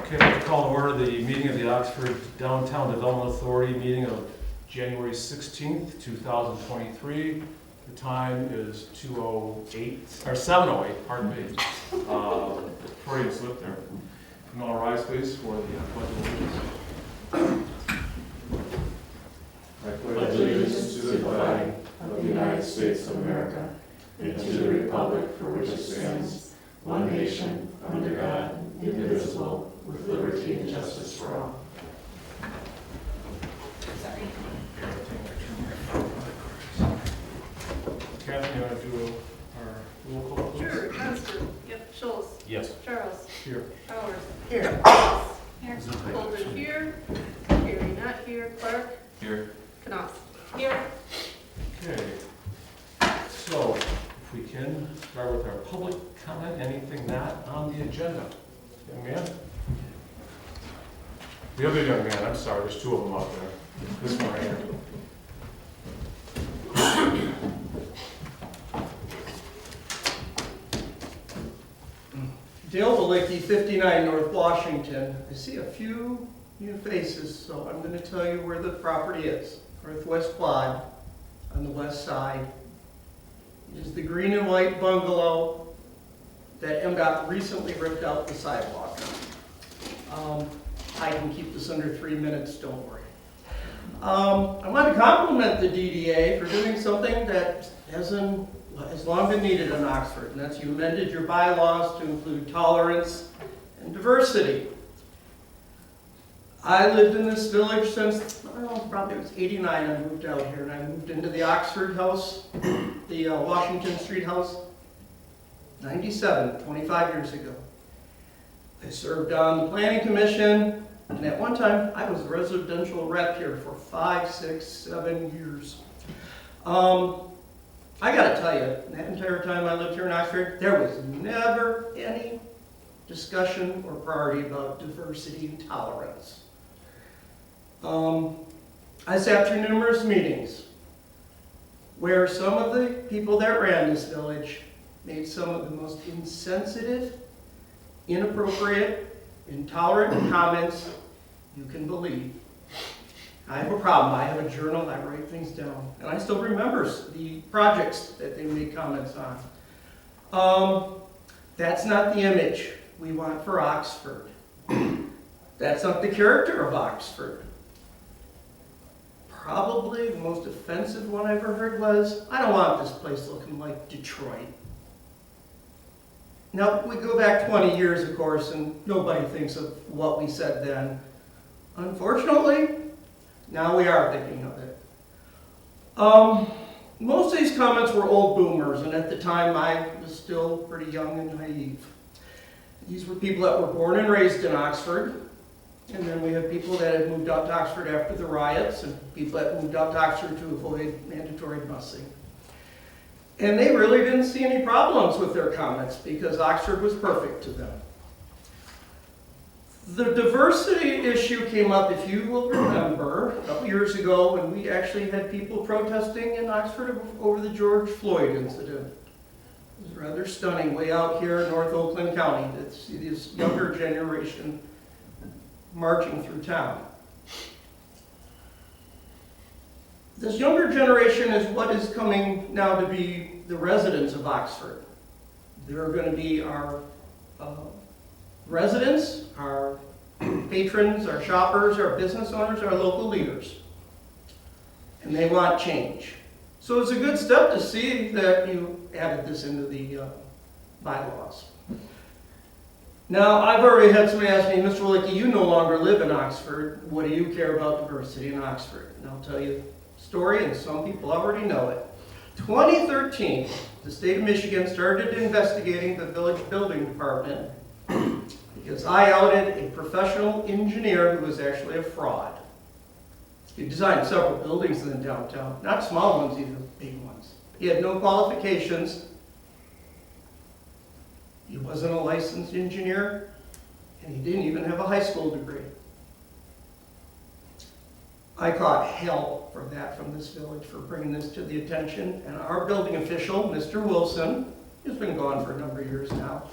Okay, I'd like to call to order the meeting of the Oxford Downtown Development Authority meeting of January 16th, 2023. The time is 2:08, or 7:08, pardon me. Freudian slip there. Can all rise, please, for the Pledge of Allegiance. I pledge allegiance to the flag of the United States of America and to the republic for which it stands, one nation, under God, indivisible, with liberty and justice for all. Kathy, you want to do our roll call, please? Sure, Constance. Yep. Schultz. Yes. Charles. Here. Powers. Here. Here. Golden here. Carey not here. Clark. Here. Knopf. Here. Okay. So, if we can, start with our public comment. Anything not on the agenda? Young man? The other young man, I'm sorry, there's two of them out there. This one right here. Dale Balicki, 59 North Washington. I see a few new faces, so I'm going to tell you where the property is. Northwest Quad, on the west side, is the green and white bungalow that MDOT recently ripped out the sidewalk. I can keep this under 3 minutes, don't worry. I want to compliment the DDA for doing something that has long been needed in Oxford, and that's you amended your bylaws to include tolerance and diversity. I lived in this village since, probably it was 89 I moved out here, and I moved into the Oxford house, the Washington Street house, 97, 25 years ago. I served on the planning commission, and at one time I was a residential rep here for 5, 6, 7 years. I gotta tell you, that entire time I lived here in Oxford, there was never any discussion or priority about diversity and tolerance. I sat through numerous meetings where some of the people that ran this village made some of the most insensitive, inappropriate, intolerant comments you can believe. I have a problem. I have a journal. I write things down. And I still remember the projects that they made comments on. That's not the image we want for Oxford. That's not the character of Oxford. Probably the most offensive one I ever heard was, I don't want this place looking like Detroit. Now, we go back 20 years, of course, and nobody thinks of what we said then. Unfortunately, now we are thinking of it. Most of these comments were old boomers, and at the time I was still pretty young and naive. These were people that were born and raised in Oxford, and then we had people that had moved out to Oxford after the riots, and people that moved out to Oxford to avoid mandatory busing. And they really didn't see any problems with their comments because Oxford was perfect to them. The diversity issue came up, if you will remember, a couple years ago when we actually had people protesting in Oxford over the George Floyd incident. It was rather stunning, way out here in North Oakland County, to see this younger generation marching through town. This younger generation is what is coming now to be the residents of Oxford. They're going to be our residents, our patrons, our shoppers, our business owners, our local leaders. And they want change. So it's a good step to see that you added this into the bylaws. Now, I've already had somebody ask me, Mr. Willicke, you no longer live in Oxford. What do you care about diversity in Oxford? And I'll tell you a story, and some people already know it. 2013, the state of Michigan started investigating the village building department because I outed a professional engineer who was actually a fraud. He designed several buildings in the downtown, not small ones, even big ones. He had no qualifications. He wasn't a licensed engineer, and he didn't even have a high school degree. I caught hell for that from this village for bringing this to the attention, and our building official, Mr. Wilson, who's been gone for a number of years now,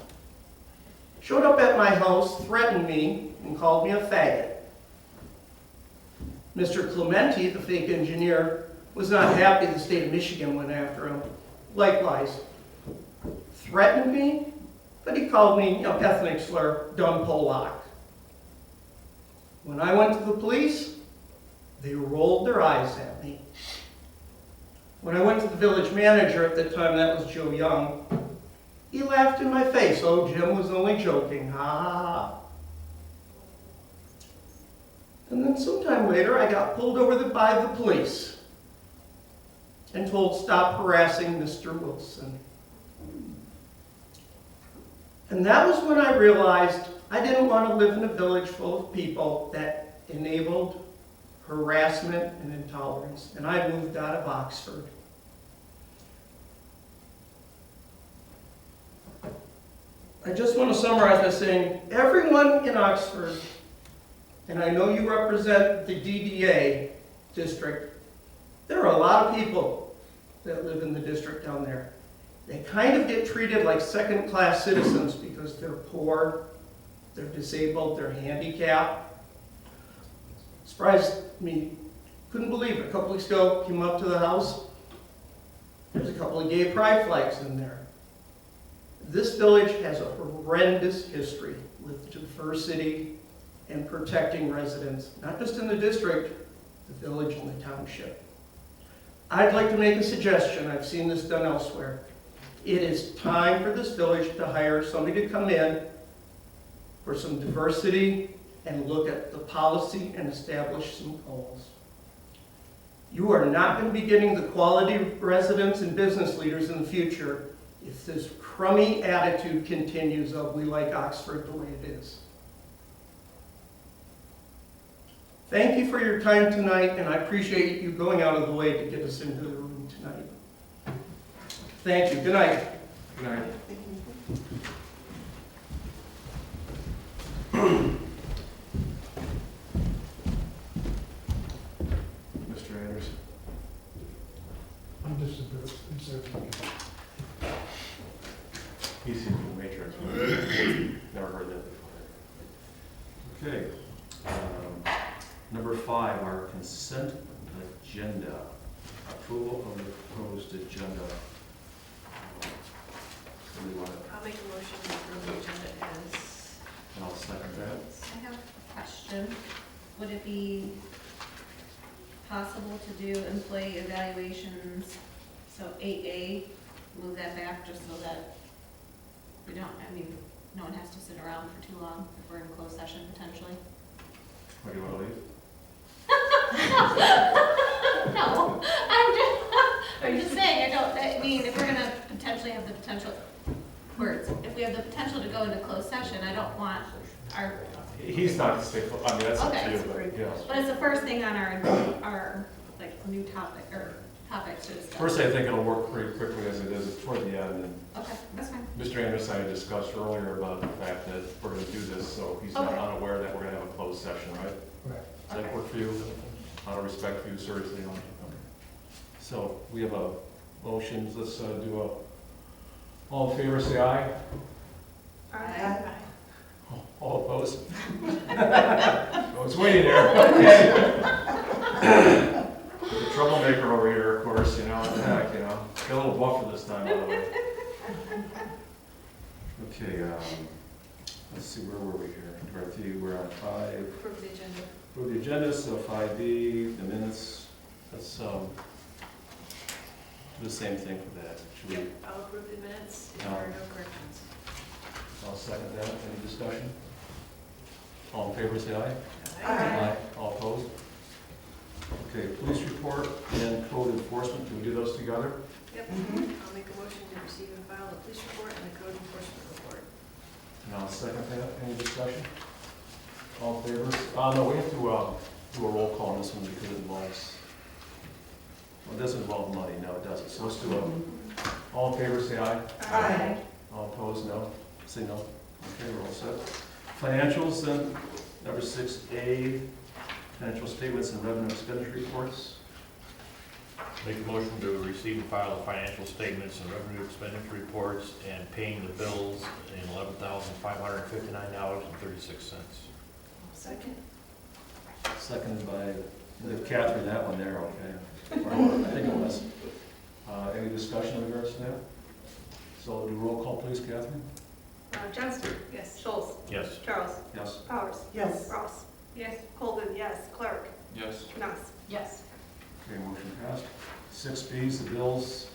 showed up at my house, threatened me, and called me a faggot. Mr. Clementi, the fake engineer, was not happy the state of Michigan went after him. Likewise, threatened me, but he called me, ethnic slur, dumb Polak. When I went to the police, they rolled their eyes at me. When I went to the village manager at the time, that was Joe Young, he laughed in my face. Oh, Jim was only joking, ha ha ha. And then sometime later, I got pulled over by the police and told, stop harassing Mr. Wilson. And that was when I realized I didn't want to live in a village full of people that enabled harassment and intolerance. And I moved out of Oxford. I just want to summarize by saying, everyone in Oxford, and I know you represent the DDA district, there are a lot of people that live in the district down there. They kind of get treated like second-class citizens because they're poor, they're disabled, they're handicapped. Surprised me, couldn't believe it. A couple weeks ago, came up to the house, there's a couple of gay pride flags in there. This village has a horrendous history with diversity and protecting residents, not just in the district, the village and the township. I'd like to make a suggestion. I've seen this done elsewhere. It is time for this village to hire somebody to come in for some diversity and look at the policy and establish some goals. You are not going to be getting the quality residents and business leaders in the future if this crummy attitude continues of we like Oxford the way it is. Thank you for your time tonight, and I appreciate you going out of the way to get us into the room tonight. Thank you. Good night. Good night. Mr. Anderson. I'm just a bit concerned. He's in the Matrix. Never heard that before. Okay. Number 5, our consent agenda. Approval of the proposed agenda. I'll make a motion to approve the agenda as. And I'll second that. I have a question. Would it be possible to do employee evaluations, so 8A, move that back just so that we don't, no one has to sit around for too long if we're in closed session potentially? What, do you want to leave? No, I'm just saying, if we're gonna potentially have the potential, if we have the potential to go into closed session, I don't want our, He's not to stay, that's up to Okay. you, but, yeah. but it's the first thing on our new topic, or topics to discuss. First, I think it'll work pretty quickly as it is. It's toward the end, and Okay, that's fine. Mr. Anderson and I discussed earlier about the fact that we're going to do this, so he's not Okay. unaware that we're going to have a closed session, right? Right. Does that work for you? Out of respect for you, seriously. Okay. So we have a motion. Let's do all in favor, say aye. Aye. All opposed? I was waiting there. Okay. The troublemaker over here, of course, what the heck, Get a little buffer this time, by the way. Okay, let's see, where were we here? Dorothy, we're on 5. Approve the agenda. Approve the agenda, so 5B, the minutes, let's do the same thing for that. Should we? Yep, I'll approve the minutes if there are no corrections. I'll second that. Any discussion? All in favor, say aye. Aye. All opposed? Okay, police report and code enforcement, can we do those together? Yep, I'll make a motion to receive and file the police report and the code enforcement report. And I'll second that. Any discussion? All in favor? No, we have to do a roll call on this one because it involves, well, it doesn't involve money. No, it doesn't. So let's do all in favor, say aye. Aye. All opposed, no? Say no. Okay, we're all set. Financials, then, number 6A, financial statements and revenue expenditure reports. Make a motion to receive and file the financial statements and revenue expenditure reports and paying the bills in $11,559.36. Second. Seconded by Catherine, that one there, okay. I think it was. Any discussion in regards to that? So do roll call, please, Catherine? Johnston. Yes. Schultz. Yes. Charles. Yes. Powers. Yes. Ross. Yes. Colvin. Yes. Clark. Yes. Knopf. Yes. Okay, motion passed. 6B is the bills.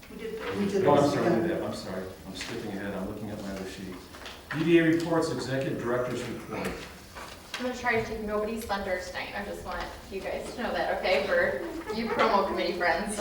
We did. We did Oh, I'm this sorry, again. I'm sorry. I'm skipping ahead. I'm looking at my other sheet. DDA reports, executive director's report. I'm gonna try to take nobody's thunder tonight. I just want you guys to know that, okay, for you promo committee friends.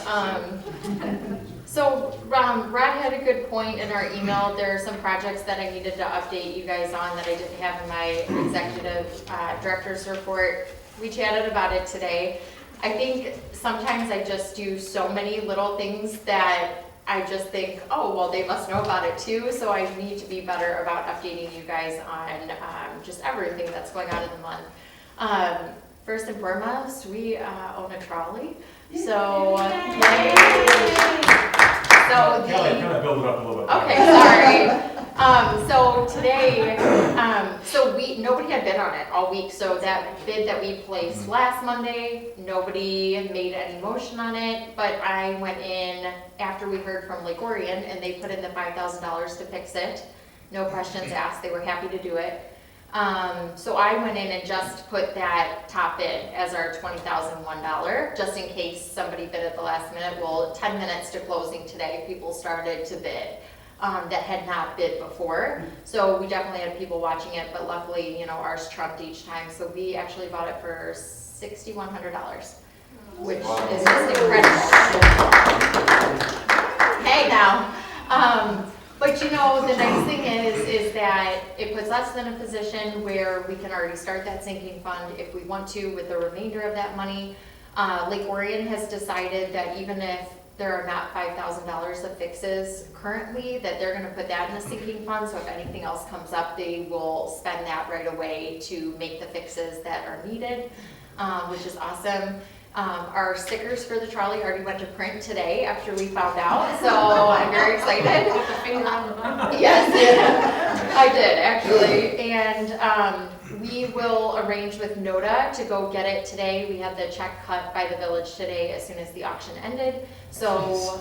So Brad had a good point in our email. There are some projects that I needed to update you guys on that I didn't have in my executive director's report. We chatted about it today. I think sometimes I just do so many little things that I just think, oh, well, they must know about it too, so I need to be better about updating you guys on just everything that's going on in the month. First and foremost, we own a trolley, so yay! So Kind of build it up a little bit. okay, sorry. So today, nobody had bid on it all week, so that bid that we placed last Monday, nobody made any motion on it, but I went in after we heard from Lake Orion, and they put in the $5,000 to fix it. No questions asked, they were happy to do it. So I went in and just put that top bid as our $20,001, just in case somebody bid at the last minute. Well, 10 minutes to closing today, people started to bid that had not bid before. So we definitely had people watching it, but luckily, ours trumped each time. So we actually bought it for $6,100, which is just incredible. Hey now. But the nice thing is that it puts us in a position where we can already start that sinking fund if we want to with the remainder of that money. Lake Orion has decided that even if there are not $5,000 of fixes currently, that they're gonna put that in a sinking fund, so if anything else comes up, they will spend that right away to make the fixes that are needed, which is awesome. Our stickers for the trolley already went to print today after we found out, so I'm very excited. Put the finger on the button. Yes, I did actually, and we will arrange with NODA to go get it today. We had the check cut by the village today as soon as the auction ended, so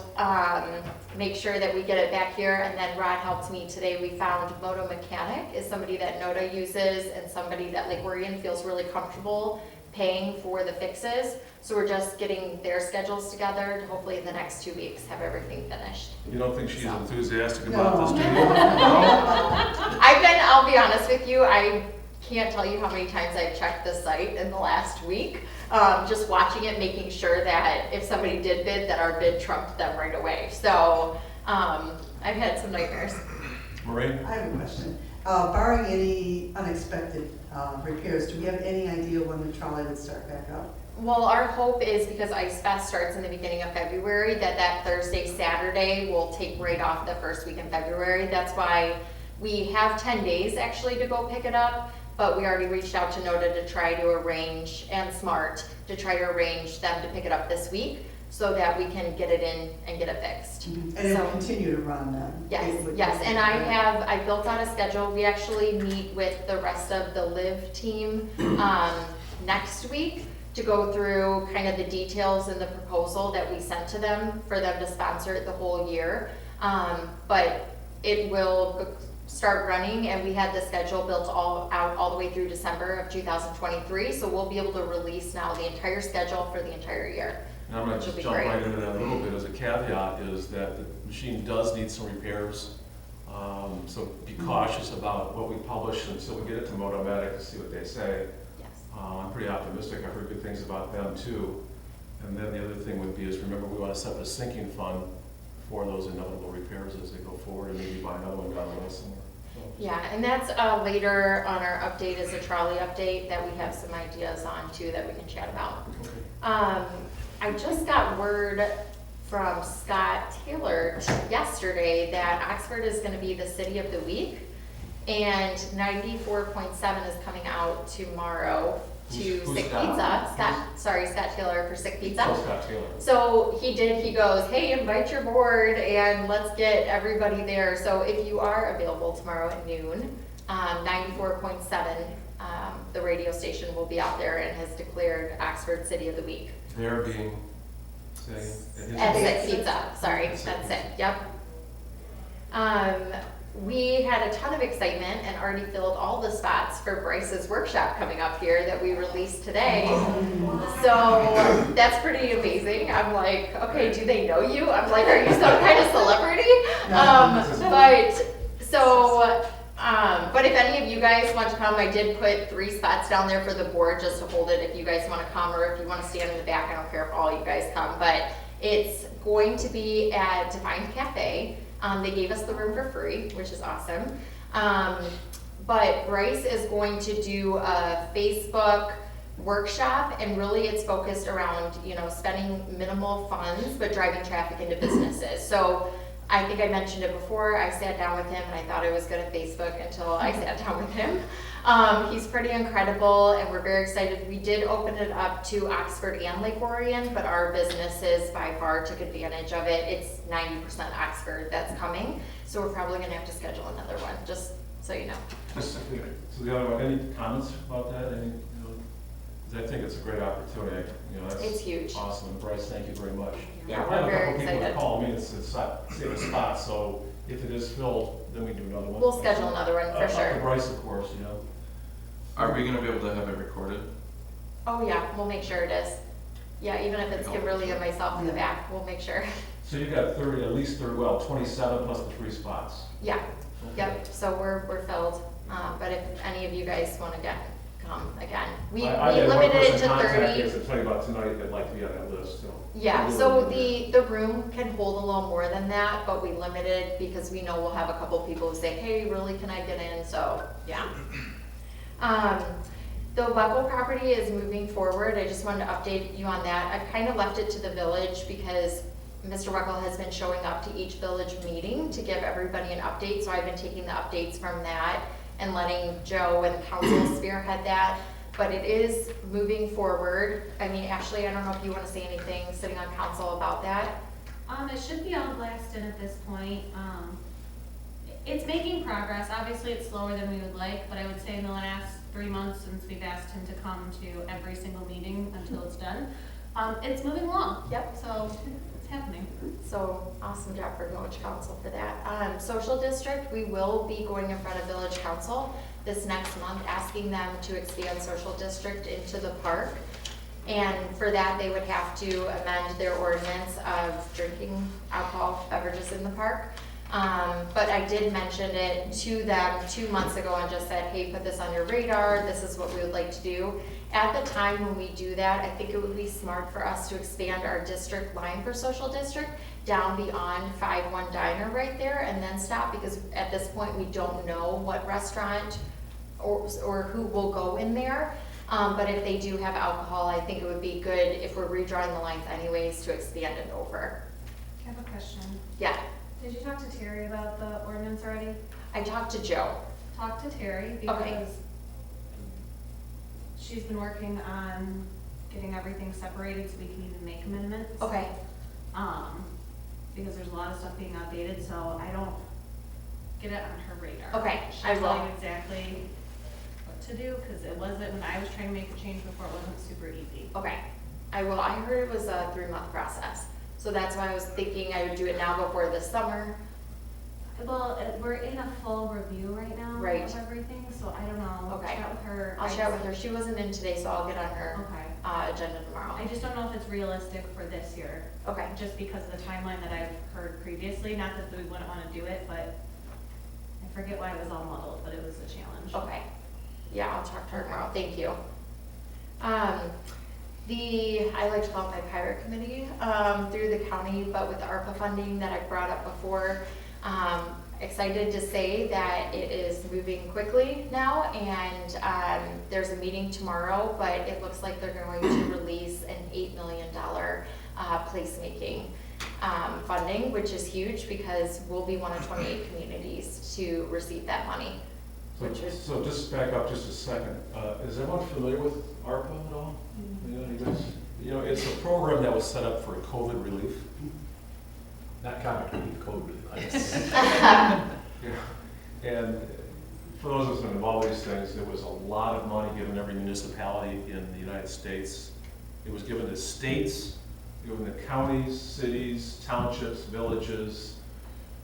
make sure that we get it back here. And then Rod helped me today. We found Moto Mechanic is somebody that NODA uses and somebody that Lake Orion feels really comfortable paying for the fixes. So we're just getting their schedules together to hopefully in the next 2 weeks have everything finished. You don't think she's enthusiastic about this, do you? I'll be honest with you, I can't tell you how many times I've checked the site in the last week, just watching it, making sure that if somebody did bid, that our bid trumped them right away. So I've had some nightmares. Maureen? I have a question. Barring any unexpected repairs, do we have any idea when the trolley would start back up? Well, our hope is, because Ice Fest starts in the beginning of February, that Thursday, Saturday will take right off the first week in February. That's why we have 10 days actually to go pick it up, but we already reached out to NODA to try to arrange, and SMART, to try to arrange them to pick it up this week so that we can get it in and get it fixed. And it will continue to run then? Yes, and I built out a schedule. We actually meet with the rest of the LIV team next week to go through kind of the details in the proposal that we sent to them for them to sponsor it the whole year. But it will start running, and we had the schedule built all the way through December of 2023, so we'll be able to release now the entire schedule for the entire year. And I'm going to just jump right into that a little bit. As a caveat is that the machine does need some repairs, so be cautious about what we publish until we get it to Motomatic to see what they say. Yes. I'm pretty optimistic. I've heard good things about them too. And then the other thing would be is, remember, we want to set up a sinking fund for those inevitable repairs as they go forward, and maybe buy another one down the way somewhere. Yeah, and that's later on our update is a trolley update that we have some ideas on too that we can chat about. Okay. I just got word from Scott Taylor yesterday that Oxford is going to be the city of the week, and 94.7 is coming out tomorrow to Who's Sick Scott? Pizza. Scott Taylor for Sick Pizza. Oh, Scott Taylor. So he goes, hey, invite your board and let's get everybody there. So if you are available tomorrow at noon, 94.7, the radio station will be out there and has declared Oxford City of the Week. They're being, At Sick Pizza, sorry, that's it, yep. We had a ton of excitement and already filled all the spots for Bryce's workshop coming up here that we released today. So that's pretty amazing. I'm like, okay, do they know you? I'm like, are you some kind of celebrity? But if any of you guys want to come, I did put 3 spots down there for the board just to hold it if you guys want to come, or if you want to stand in the back. I don't care if all you guys come, but it's going to be at Divine Cafe. They gave us the room for free, which is awesome. But Bryce is going to do a Facebook workshop, and really it's focused around, spending minimal funds, but driving traffic into businesses. So I think I mentioned it before, I sat down with him and I thought I was good at Facebook until I sat down with him. He's pretty incredible and we're very excited. We did open it up to Oxford and Lake Orion, but our businesses by far took advantage of it. It's 90% Oxford that's coming, so we're probably gonna have to schedule another one, just so you know. So the other one, any comments about that? Because I think it's a great opportunity. That's It's huge. awesome. And Bryce, thank you very much. Yeah, I have we're a very couple people that excited. call me and save a spot, so if it is filled, then we do another one. We'll schedule another one for Up to sure. Bryce, of course, Are we gonna be able to have it recorded? Oh yeah, we'll make sure it is. Yeah, even if it's Kimberly and myself in the back, we'll make sure. So you've got 30, at least 30, 27 plus the 3 spots. Yeah, Okay. yep, so we're filled. But if any of you guys want to come again, we I had one limited it person to contact me 30. to tell you about tonight that'd like to be on that list, so. Yeah, so the room can hold a little more than that, but we limited because we know we'll have a couple people who say, hey, really, can I get in? So, yeah. The Weckl property is moving forward. I just wanted to update you on that. I've kind of left it to the village because Mr. Weckl has been showing up to each village meeting to give everybody an update, so I've been taking the updates from that and letting Joe and council spearhead that. But it is moving forward. I mean, Ashley, I don't know if you want to say anything sitting on council about that. It should be all glassed in at this point. It's making progress. Obviously, it's slower than we would like, but I would say in the last 3 months since we've asked him to come to every single meeting until it's done, it's moving along. Yep. So it's happening. So awesome job for village council for that. Social district, we will be going in front of village council this next month, asking them to expand social district into the park. And for that, they would have to amend their ordinance of drinking alcohol beverages in the park. But I did mention it to them 2 months ago and just said, hey, put this on your radar. This is what we would like to do. At the time when we do that, I think it would be smart for us to expand our district line for social district down beyond 5-1 Diner right there and then stop, because at this point we don't know what restaurant or who will go in there. But if they do have alcohol, I think it would be good if we're redrawing the lines anyways to expand it over. I have a question. Yeah, Did you talk to Terry about the ordinance already? I talked to Joe. Talk to Terry Okay. because she's been working on getting everything separated so we can even make amendments. Okay, Because there's a lot of stuff being outdated, so I don't get it on her radar. okay, I She'll will. tell you exactly what to do, because it wasn't, when I was trying to make the change before, it wasn't super easy. Okay, I will. I heard it was a 3-month process. So that's why I was thinking I would do it now before the summer. Well, we're in a full review right now Right. of everything, so I don't know. Okay. Chat with her. I'll chat with her. She wasn't in today, so I'll get on her Okay. agenda tomorrow. I just don't know if it's realistic for this year, Okay, just because of the timeline that I've heard previously. Not that we wouldn't want to do it, but I forget why it was all muddled, but it was a challenge. okay. Yeah, I'll talk to her Okay. tomorrow. Thank you. I like to call it my pirate committee, through the county, but with the ARPA funding that I brought up before. Excited to say that it is moving quickly now, and there's a meeting tomorrow, but it looks like they're going to release an $8 million placemaking funding, which is huge because we'll be one of 28 communities to receive that money. So just back up just a second. Is everyone familiar with ARPA at all? You know, it's a program that was set up for COVID relief. Not comic relief, code relief. And for those of us who involved in these things, there was a lot of money given every municipality in the United States. It was given to states, given to counties, cities, townships, villages.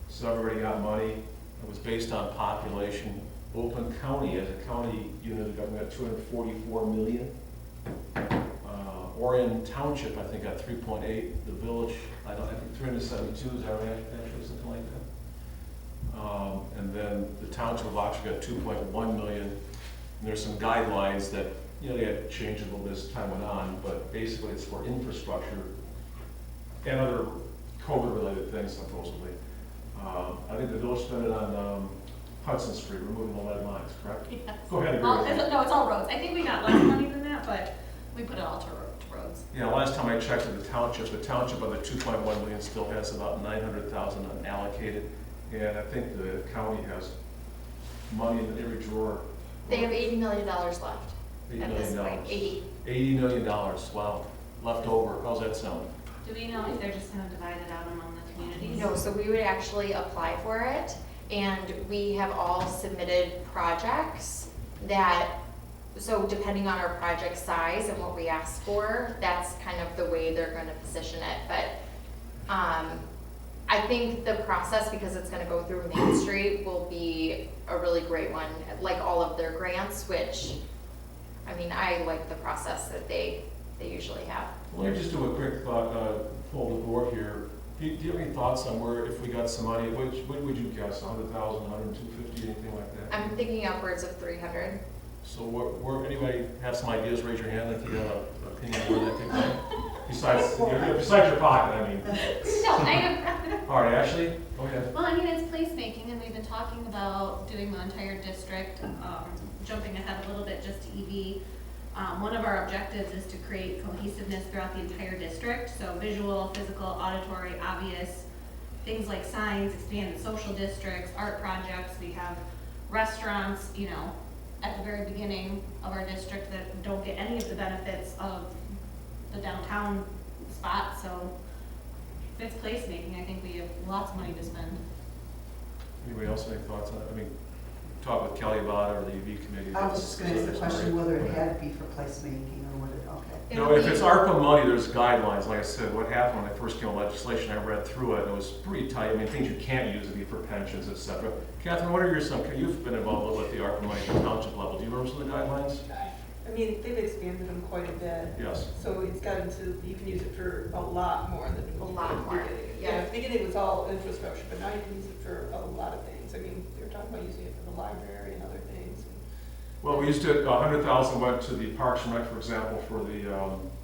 So everybody got money. It was based on population. Oakland County, as a county unit of government, got $244 million. Orion Township, I think, got 3.8. The village, I think 372, is that right, actually, something like that. And then the Township of Oxford got 2.1 million. And there's some guidelines that, you know, they had changed a little bit as time went on, but basically it's for infrastructure and other COVID-related things, supposedly. I think the village spent it on Hudson Street, removing the lead lines, correct? Yes. Go ahead, agree Well, with me. no, it's all roads. I think we got less money than that, but we put it all to roads. Yeah, last time I checked with the township of the 2.1 million still has about 900,000 unallocated. And I think the county has money in every drawer. They have $80 million left $80 at this million. point, 80. $80 million, wow, left over. How's that sound? Do we know if they're just gonna divide it out among the communities? No, so we would actually apply for it, and we have all submitted projects that, so depending on our project size and what we ask for, that's kind of the way they're gonna position it, but, I think the process, because it's gonna go through Main Street, will be a really great one, like all of their grants, which, I mean, I like the process that they usually have. Let me just do a quick thought, pull the board here. Do you have any thoughts on where, if we got some money, what would you guess, 100,000, 100, 250, anything like that? I'm thinking upwards of 300. So anybody have some ideas, raise your hand if you have an opinion on where that could go? Besides your pocket, I mean. No, I have. All right, Ashley, go ahead. Well, I mean, it's placemaking, and we've been talking about doing the entire district, jumping ahead a little bit just to EV. One of our objectives is to create cohesiveness throughout the entire district, so visual, physical, auditory, obvious, things like signs, expanded social districts, art projects. We have restaurants, you know, at the very beginning of our district that don't get any of the benefits of the downtown spot, so if it's placemaking, I think we have lots of money to spend. Anybody else have any thoughts on it? I mean, talk with Kelly about it or the UV committee. I was just gonna ask the question whether it had to be for placemaking or would it, okay. No, if it's ARPA money, there's guidelines. Like I said, what happened when I first came on legislation, I read through it, and it was pretty tight. I mean, things you can't use would be for pensions, et cetera. Catherine, what are your you've been involved with the ARPA money at the township level. Do you remember some of the guidelines? I mean, they've expanded them quite a bit. Yes. So it's gotten to, you can use it for a lot more than A lot more, beginning. yeah. At the beginning it was all infrastructure, but now you can use it for a lot of things. I mean, they were talking about using it for the library and other things. Well, we used to, 100,000 went to the Parks and Rec, for example, for the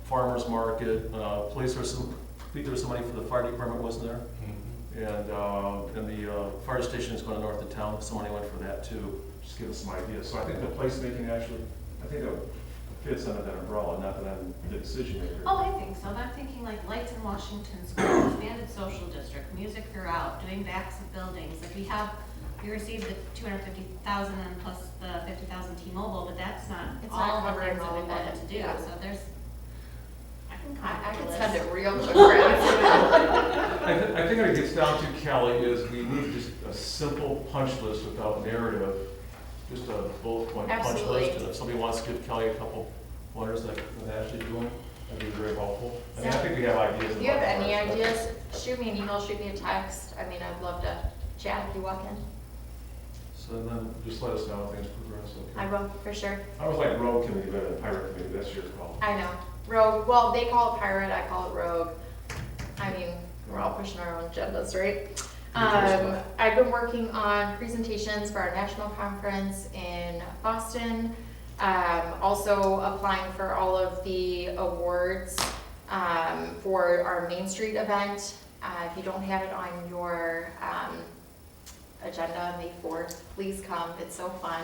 farmer's market. Police, I think there was some money for the fire department, wasn't there? And the fire station is going north of town. Some money went for that too. Just give us some ideas. So I think the placemaking actually, I think that fits under that umbrella, not that I'm the decision maker. Oh, I think so. I'm thinking like lights in Washington Square, expanded social district, music throughout, doing backs of buildings. Like we received the 250,000 and plus the 50,000 T-Mobile, but that's not It's all not the covering things that all we of wanted it, to do. yeah. So there's, I can come up I with could a send list. it real quick. Brad. I think what it gets down to, Kelly, is we need just a simple punch list without narrative, just a bullet point punch Absolutely. list. And if somebody wants to give Kelly a couple pointers like Ashley's doing, that'd be very helpful. I mean, I think we have ideas. If you have about any that. ideas, shoot me an email, shoot me a text. I mean, I'd love to chat if you walk in. So then just let us know how things progress, okay? I will, for sure. I was like road committee, better than pirate committee, that's your call. I know. Rogue, well, they call it pirate, I call it rogue. I mean, we're all pushing our own agendas, right? I've been working on presentations for our national conference in Boston. Also applying for all of the awards for our Main Street event. If you don't have it on your agenda, May 4th, please come. It's so fun.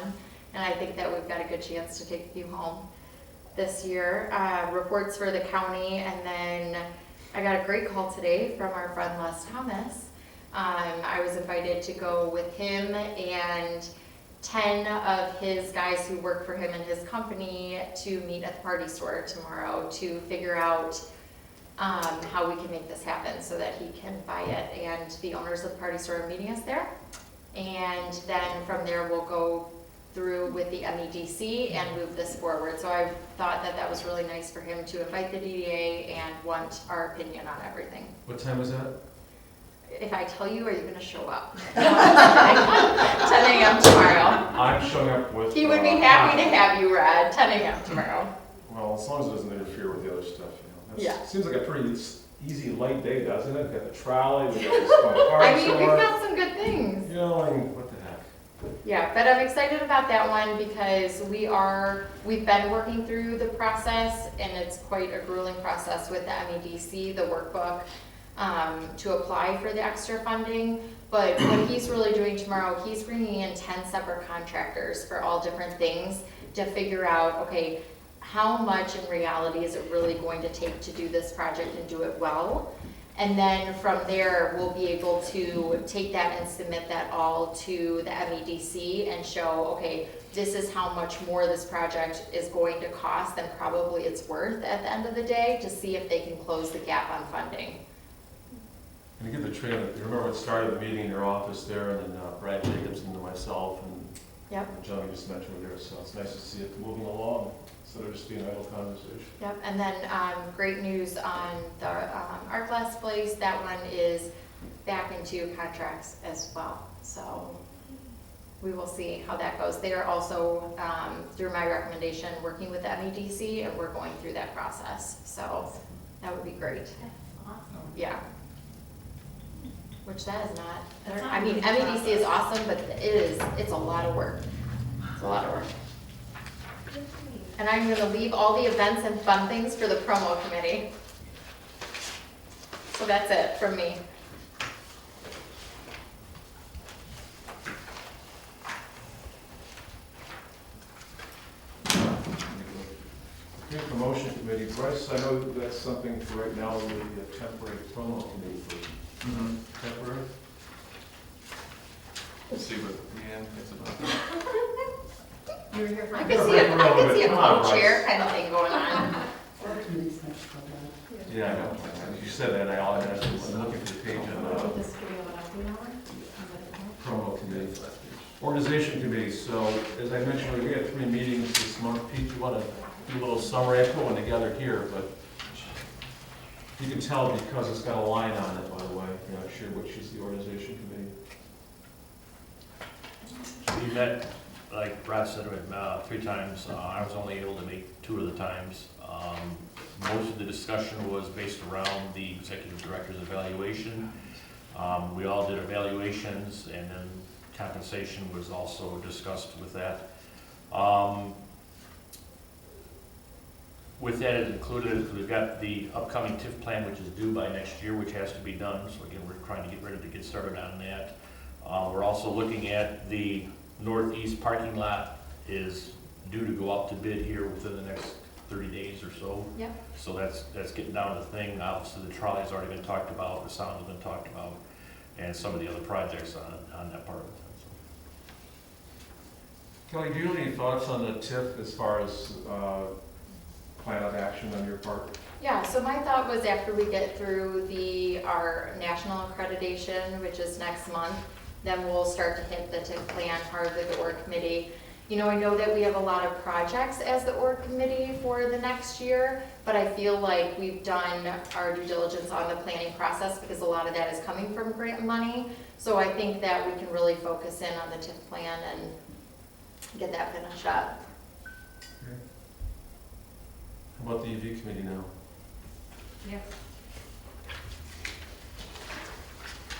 And I think that we've got a good chance to take you home this year. Reports for the county, and then I got a great call today from our friend Les Thomas. I was invited to go with him and 10 of his guys who work for him in his company to meet at the party store tomorrow to figure out how we can make this happen so that he can buy it. And the owners of the party store are meeting us there. And then from there, we'll go through with the MEDC and move this forward. So I thought that that was really nice for him to invite the DDA and want our opinion on everything. What time is that? If I tell you, are you gonna show up? 10 a.m. tomorrow. I'm showing up with. He would be happy to have you, Rod, 10 a.m. tomorrow. Well, as long as it doesn't interfere with the other stuff, you know. Yeah. Seems like a pretty easy, light day, doesn't it? We got the trolley, we got this fun party I mean, we've store. got some good things. You know, I mean, what the heck? Yeah, but I'm excited about that one because we've been working through the process and it's quite a grueling process with the MEDC, the workbook, to apply for the extra funding. But what he's really doing tomorrow, he's bringing in 10 separate contractors for all different things to figure out, okay, how much in reality is it really going to take to do this project and do it well? And then from there, we'll be able to take that and submit that all to the MEDC and show, okay, this is how much more this project is going to cost than probably it's worth at the end of the day to see if they can close the gap on funding. And to give the trail, you remember it started the meeting in your office there, and then Brad Jacobs and myself and Yep. John just mentioned were there, so it's nice to see it moving along instead of just being idle conversation. Yep, and then great news on the art class place. That one is back into contracts as well. So we will see how that goes. They are also, through my recommendation, working with the MEDC, and we're going through that process. So that would be great. Awesome. Yeah. Which that is not, That's not I mean, an easy MEDC is process. awesome, but it's a lot of work. It's a lot of work. And I'm gonna leave all the events and fun things for the promo committee. So that's it from me. Okay, promotion committee, Bryce, I know that's something for right now, with the temporary promo committee for temporary. Let's see what Leanne thinks about that. You were here for. I Yeah, could see right, a come on, co-chair Bryce. kind of thing going on. Yeah, I know. You said that, I was looking for the page on the promo committee. Organization committee, so as I mentioned, we had 3 meetings this month. Pete, you want to do a little summary? I put one together here, but you can tell because it's got a line on it, by the way. You're not sure which is the organization committee. We met, like Brad said, 3 times. I was only able to make 2 of the times. Most of the discussion was based around the executive director's evaluation. We all did evaluations, and then compensation was also discussed with that. With that, it included, we've got the upcoming TIF plan, which is due by next year, which has to be done. So again, we're trying to get ready to get started on that. We're also looking at the northeast parking lot is due to go out to bid here within the next 30 days or so. Yep. So that's getting down to the thing. Obviously, the trolley's already been talked about, the sound has been talked about, and some of the other projects on that part of it. Kelly, do you have any thoughts on the TIF as far as plan of action on your part? Yeah, so my thought was after we get through our national accreditation, which is next month, then we'll start to hit the TIF plan hard with the org committee. You know, I know that we have a lot of projects as the org committee for the next year, but I feel like we've done our due diligence on the planning process because a lot of that is coming from grant money. So I think that we can really focus in on the TIF plan and get that finished up. Okay. How about the EV committee now? Yes.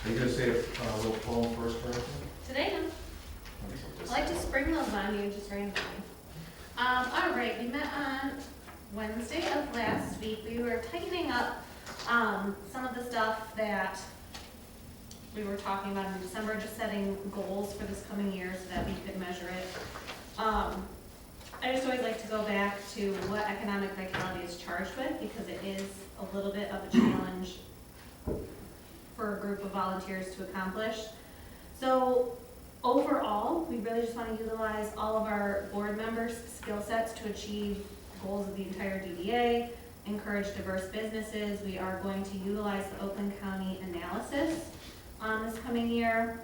Are you going to say a little poem first or anything? Today, no. I like to spring those on you just randomly. All right, we met on Wednesday of last week. We were tightening up some of the stuff that we were talking about in December, just setting goals for this coming year so that we could measure it. I just always like to go back to what economic vitality is charged with because it is a little bit of a challenge for a group of volunteers to accomplish. So Overall, we really just want to utilize all of our board members' skill sets to achieve goals of the entire DDA, encourage diverse businesses. We are going to utilize the Oakland County analysis this coming year.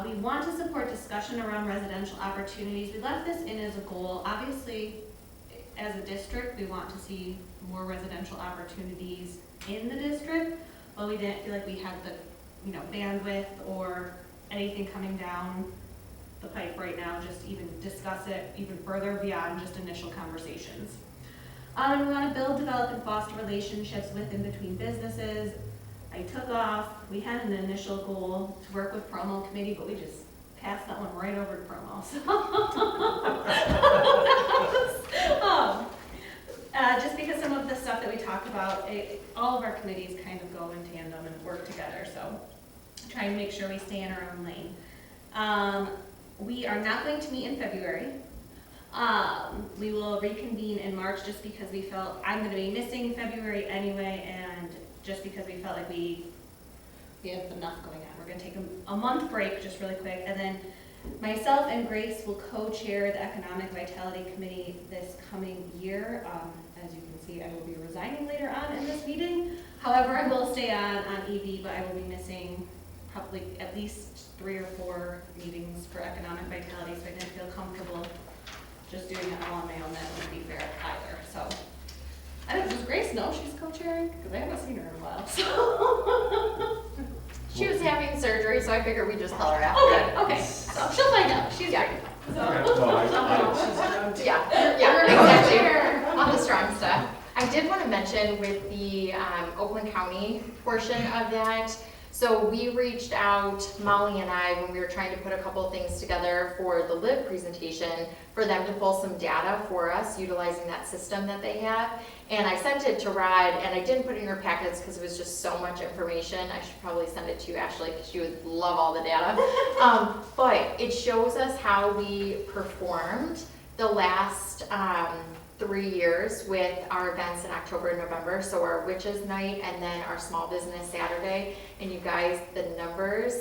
We want to support discussion around residential opportunities. We left this in as a goal. Obviously, as a district, we want to see more residential opportunities in the district, but we didn't feel like we had the, bandwidth or anything coming down the pipe right now, just even discuss it even further beyond just initial conversations. And we want to build, develop, and foster relationships with and between businesses. I took off, we had an initial goal to work with promo committee, but we just passed that one right over to promo. Just because some of the stuff that we talked about, all of our committees kind of go in tandem and work together, so trying to make sure we stay in our own lane. We are not going to meet in February. We will reconvene in March just because we felt I'm going to be missing February anyway, and just because we felt like we have enough going on. We're going to take a month break just really quick, and then myself and Grace will co-chair the Economic Vitality Committee this coming year. As you can see, I will be resigning later on in this meeting. However, I will stay on EV, but I will be missing probably at least 3 or 4 meetings for Economic Vitality, so I didn't feel comfortable just doing it all on my own. That wouldn't be fair either. So, I don't know, does Grace know she's co-chairing? Because I haven't seen her in a while. So. She was having surgery, so I figured we'd just tell her after. Okay. So she'll find out. She's Yeah. ready. Yeah, exactly. On the strong stuff. I did want to mention with the Oakland County portion of that, so we reached out, Molly and I, when we were trying to put a couple things together for the LIV presentation, for them to pull some data for us, utilizing that system that they have. And I sent it to Rod, and I didn't put it in your packets because it was just so much information. I should probably send it to you, Ashley, because she would love all the data. But it shows us how we performed the last 3 years with our events in October and November. So our Witches Night and then our Small Business Saturday. And you guys, the numbers,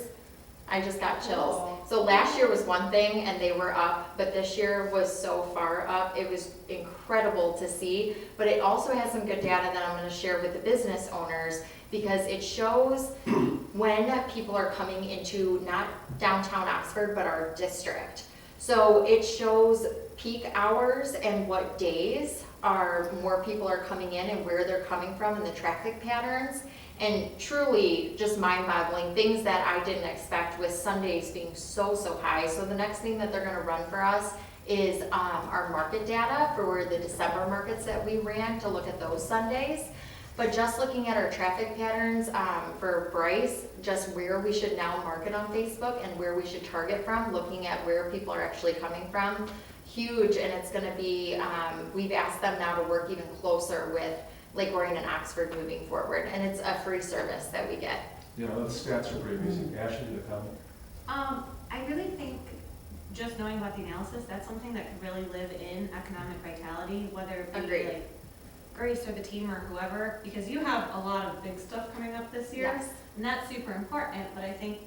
I just got chills. So last year was one thing and they were up, but this year was so far up. It was incredible to see, but it also has some good data that I'm going to share with the business owners, because it shows when people are coming into not downtown Oxford, but our district. So it shows peak hours and what days are more people are coming in and where they're coming from and the traffic patterns. And truly just mind-boggling, things that I didn't expect, with Sundays being so high. So the next thing that they're going to run for us is our market data for the December markets that we ran, to look at those Sundays. But just looking at our traffic patterns for Bryce, just where we should now market on Facebook and where we should target from, looking at where people are actually coming from, huge. And it's going to be, we've asked them now to work even closer with Lake Orion and Oxford moving forward, and it's a free service that we get. Yeah, those stats are pretty amazing. Ashley, did a comment? I really think just knowing about the analysis, that's something that could really live in Economic Vitality, whether it be Agreed. like Grace or the team or whoever, because you have a lot of big stuff coming up this year, Yes. and that's super important, but I think,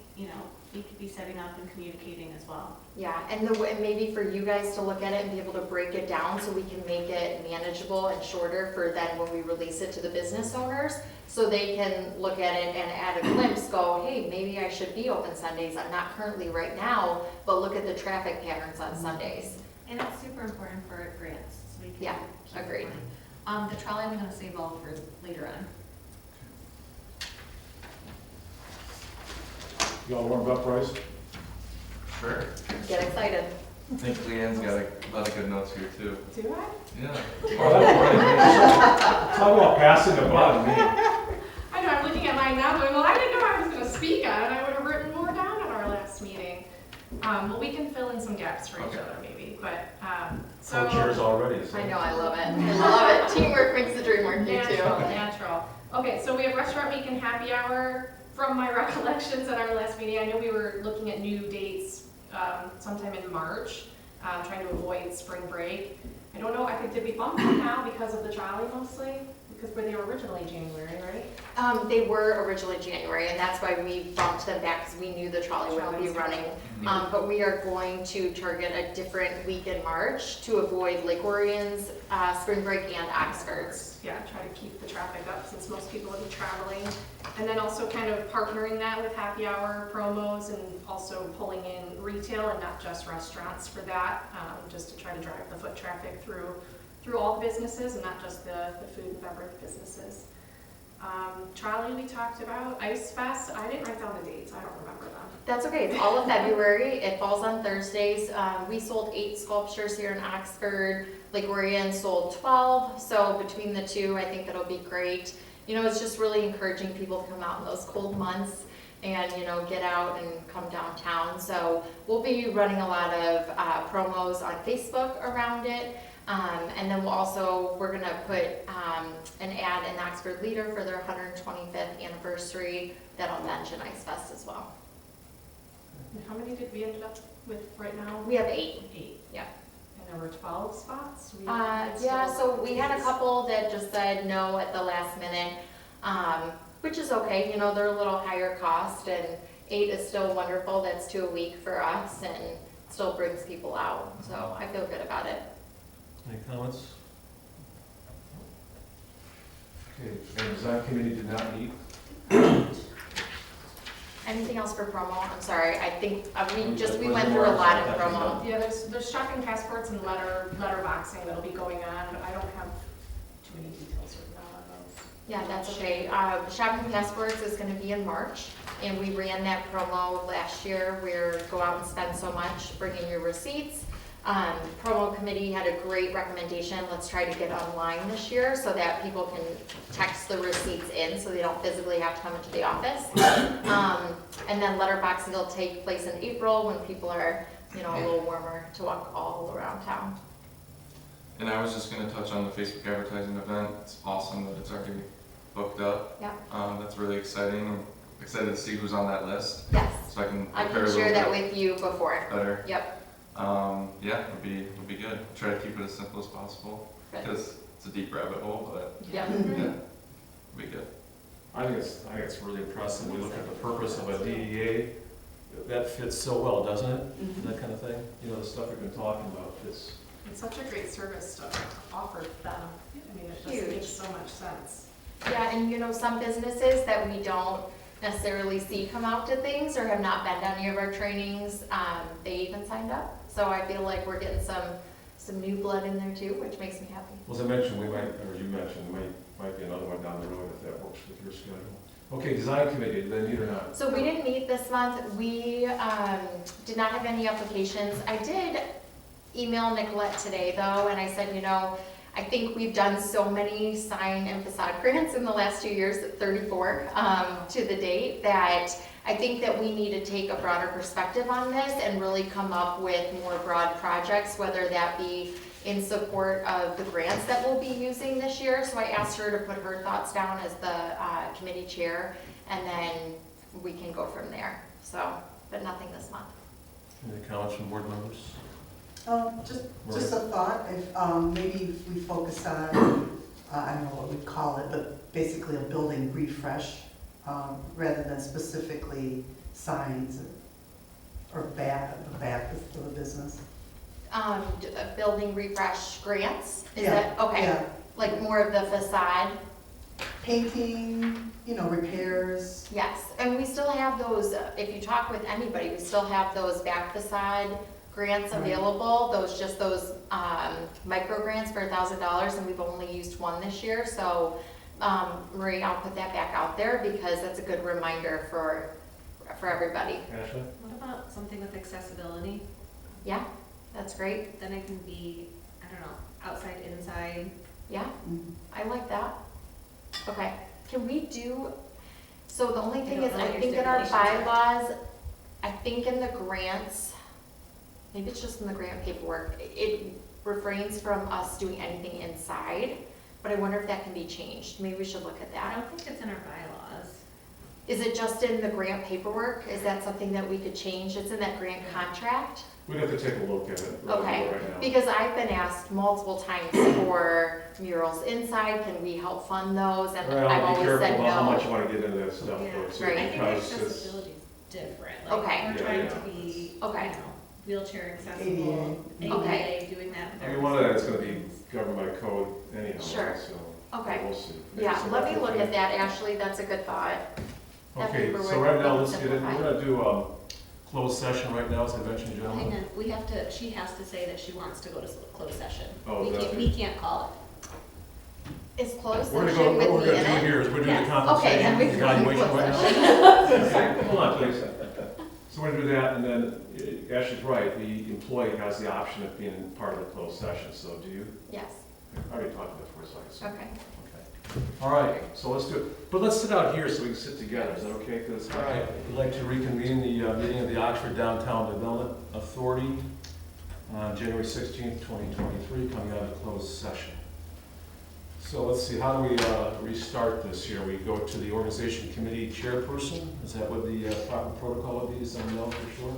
we could be setting up and communicating as well. Yeah, and maybe for you guys to look at it and be able to break it down so we can make it manageable and shorter for then when we release it to the business owners, so they can look at it and at a glimpse go, hey, maybe I should be open Sundays. I'm not currently right now, but look at the traffic patterns on Sundays. And it's super important for grants, so we can. Yeah, keep agreed. going. The trolley I'm gonna save all for later on. Y'all warmed up, Bryce? Sure. Get excited. I think Leanne's got a lot of good notes here too. Do I? Yeah. Oh, that's great. Talk about passing the buck. I know, I'm looking at mine now going, well, I didn't know I was going to speak on it. I would have written more down at our last meeting. Well, we can fill in some gaps for each other maybe, but, so. Co-chairs already, so. I know, I love it. I love it. Teamwork makes the dream work, you Natural, too. natural. Okay, so we have Restaurant Week and Happy Hour. From my recollections at our last meeting, I know we were looking at new dates sometime in March, trying to avoid spring break. I don't know, did we bump them now because of the trolley mostly? because they were originally January, right? They were originally January, and that's why we bumped them back, because we knew the trolley wouldn't be running. But we are going to target a different week in March to avoid Lake Orion's, spring break, and Oxford's. Yeah, try to keep the traffic up since most people will be traveling. And then also kind of partnering that with happy hour promos and also pulling in retail and not just restaurants for that, just to try to drive the foot traffic through all the businesses and not just the food and beverage businesses. Trolley we talked about, Ice Fest, I didn't write down the dates, I don't remember them. That's okay, it's all of February, it falls on Thursdays. We sold 8 sculptures here in Oxford, Lake Orion sold 12, so between the two, I think it'll be great. You know, it's just really encouraging people to come out in those cold months and, you know, get out and come downtown. So we'll be running a lot of promos on Facebook around it. And then we're gonna put an ad in the Oxford Leader for their 125th anniversary that'll mention Ice Fest as well. And how many did we end up with right now? We have 8. 8. Yeah. And there were 12 spots? Yeah, so we had a couple that just said no at the last minute, which is okay, you know, they're a little higher cost, and 8 is still wonderful. That's 2 a week for us and still brings people out, so I feel good about it. Any comments? Okay, and design committee did not meet. Anything else for promo? I'm sorry, I think we went Was through there a more lot of stuff promo. Yeah, there's shopping passports and letter boxing that'll be going on, but I don't have too many details written down on those. Yeah, that's okay. Shopping passports is gonna be in March, and we ran that promo last year, where go out and spend so much, bring in your receipts. Promo committee had a great recommendation, let's try to get online this year so that people can text the receipts in so they don't physically have to come into the office. And then letterboxing will take place in April when people are, you know, a little warmer to walk all around town. And I was just gonna touch on the Facebook advertising event. It's awesome that it's already booked up. Yeah. That's really exciting. I'm excited to see who's on that list, Yes, so I can I prepare can a share little that bit with you before. better. Yep. Yeah, it'll be good. Try to keep it as simple as possible, Good. because it's a deep rabbit hole, but Yeah. yeah, it'll be good. I think it's really impressive. We look at the purpose of a DDA, that fits so well, doesn't it? That kind of thing. You know, the stuff we've been talking about fits. It's such a great service to offer them. I mean, it Huge. just makes so much sense. Yeah, and you know, some businesses that we don't necessarily see come out to things or have not been to any of our trainings, they even signed up. So I feel like we're getting some new blood in there too, which makes me happy. Well, as I mentioned, you mentioned, might be another one down the road if that works with your schedule. Okay, design committee, did they meet or not? So we didn't meet this month. We did not have any applications. I did email Nicolette today though, and I said, you know, I think we've done so many sign and facade grants in the last 2 years, 34 to the date, that I think that we need to take a broader perspective on this and really come up with more broad projects, whether that be in support of the grants that we'll be using this year. So I asked her to put her thoughts down as the committee chair, and then we can go from there. So, but nothing this month. Any comments from board members? Just a thought, if maybe if we focus on, I don't know what we'd call it, but basically a building refresh, rather than specifically signs or the back of the business. Building refresh grants, is Yeah, that, okay, yeah. like more of the facade? Painting, you know, repairs. Yes, and we still have those, if you talk with anybody, we still have those back facade grants Right. available, those micro grants for $1,000, and we've only used one this year, so Marie, I'll put that back out there because that's a good reminder for everybody. Ashley? What about something with accessibility? Yeah, that's great, Then it can be, I don't know, outside, inside. yeah, Mhm. I like that. Okay, can we do, so the only thing is, don't know I what your think in our stipulations are. bylaws, I think in the grants, maybe it's just in the grant paperwork, it refrains from us doing anything inside, but I wonder if that can be changed. Maybe we should look at I that. don't think it's in our bylaws. Is it just in the grant paperwork? Is that something that we could change? It's in that grant contract? We'd have to take a look at it Okay, right now. because I've been asked multiple times for murals inside, can we help fund those? And Well, I've be always careful said about how much no. you want to get into that stuff, Yeah. though, too, Right. I think because it's, accessibility is different, like, Okay. we're Yeah, trying yeah. to be, Okay. you know, wheelchair accessible, Okay. ADA, doing that. with I mean, our one of that's gonna be governed by code anyhow, Sure. so Okay, we'll see. yeah, Maybe let me some look opportunity. at that, Ashley, that's a good thought. That Okay, paperwork so right now, we let's can get in, we're simplify. gonna do a closed session right now, as I mentioned, Hang gentlemen. on, we have to, she has to say that she wants to go to closed session. Oh, We that's can't, it. we can't call Is closed We're gonna session go, with what we're me gonna in do it? here is we're doing the Yes. Okay, then compensation we can evaluation close right session. now. Hold on, please. So we're gonna do that, and then Ashley's right, the employee has the option of being part of the closed session, so do you? Yes, I already talked about that for a second. so- okay. Okay. All right, so let's do it, but let's sit out here so we can sit together, is that okay? Because I'd like to reconvene the meeting of the Oxford Downtown Development Authority on January 16th, 2023, coming out of closed session. So let's see, how do we restart this here? We go to the organization committee chairperson? Is that what the proper protocol would be? Does someone know for sure?